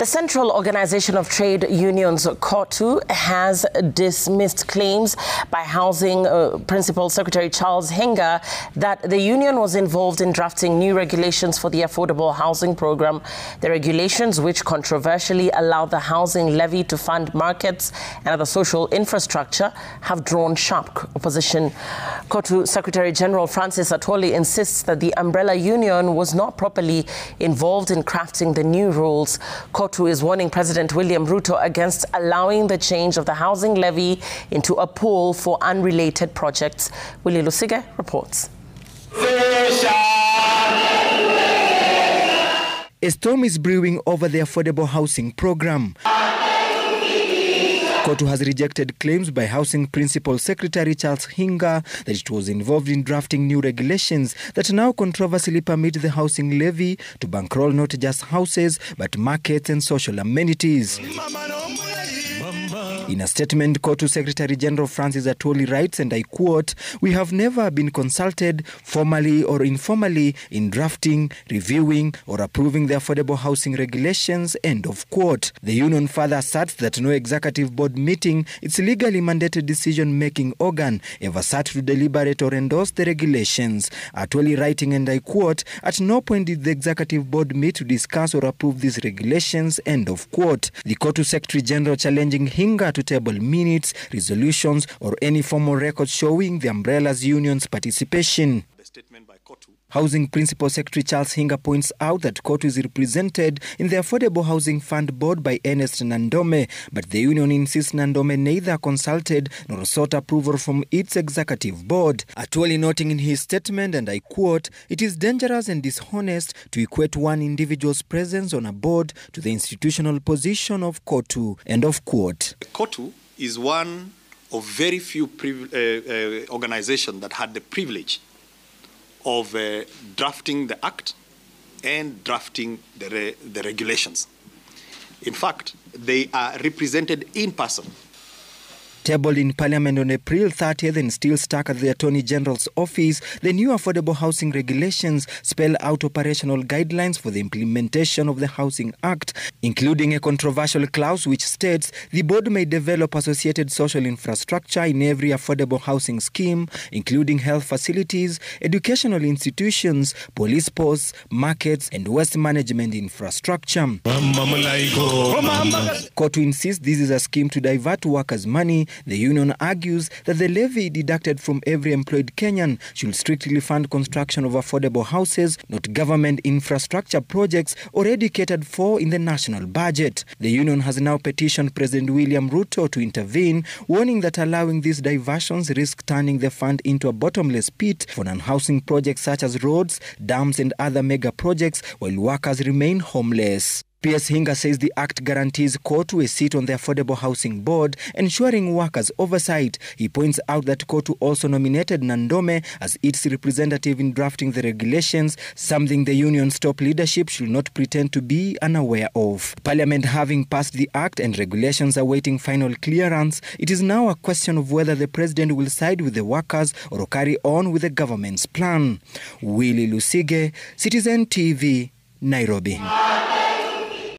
The Central Organization of Trade Unions, Cotu, has dismissed claims by Housing Principal Secretary Charles Hinga that the union was involved in drafting new regulations for the affordable housing program. The regulations, which controversially allow the housing levy to fund markets and other social infrastructure, have drawn sharp opposition. Cotu Secretary General Francis Atwoli insists that the umbrella union was not properly involved in crafting the new rules. Cotu is warning President William Ruto against allowing the change of the housing levy into a pool for unrelated projects. Willie Lusige reports. A storm is brewing over the affordable housing program. Cotu has rejected claims by Housing Principal Secretary Charles Hinga that it was involved in drafting new regulations that now controversially permit the housing levy to bankroll not just houses but markets and social amenities. In a statement, Cotu Secretary General Francis Atwoli writes, and I quote, "We have never been consulted formally or informally in drafting, reviewing or approving the affordable housing regulations," end of quote. The union further asserts that no executive board meeting, its legally mandated decision-making organ, ever sat to deliberate or endorse the regulations. Atwoli writing, and I quote, "At no point did the executive board meet to discuss or approve these regulations," end of quote. The Cotu Secretary General challenging Hinga to table minutes, resolutions or any formal record showing the umbrella's union's participation. The statement by Cotu. Housing Principal Secretary Charles Hinga points out that Cotu is represented in the Affordable Housing Fund Board by Ernest Nandome, but the union insists Nandome neither consulted nor sought approval from its executive board. Atwoli noting in his statement, and I quote, "It is dangerous and dishonest to equate one individual's presence on a board to the institutional position of Cotu," end of quote. Cotu is one of very few organizations that had the privilege of drafting the act and drafting the regulations. In fact, they are represented in person. Tabled in Parliament on April 30th and still stuck at the Attorney General's office, the new affordable housing regulations spell out operational guidelines for the implementation of the Housing Act, including a controversial clause which states the board may develop associated social infrastructure in every affordable housing scheme, including health facilities, educational institutions, police posts, markets, and waste management infrastructure. Cotu insists this is a scheme to divert workers' money. The union argues that the levy deducted from every employed Kenyan should strictly fund construction of affordable houses, not government infrastructure projects already catered for in the national budget. The union has now petitioned President William Ruto to intervene, warning that allowing these diversions risks turning the fund into a bottomless pit for non-housing projects such as roads, dams and other mega projects while workers remain homeless. PS Hinga says the act guarantees Cotu a seat on the Affordable Housing Board, ensuring workers' oversight. He points out that Cotu also nominated Nandome as its representative in drafting the regulations, something the union's top leadership should not pretend to be unaware of. Parliament having passed the act and regulations awaiting final clearance, it is now a question of whether the president will side with the workers or carry on with the government's plan. Willie Lusige, Citizen TV, Nairobi.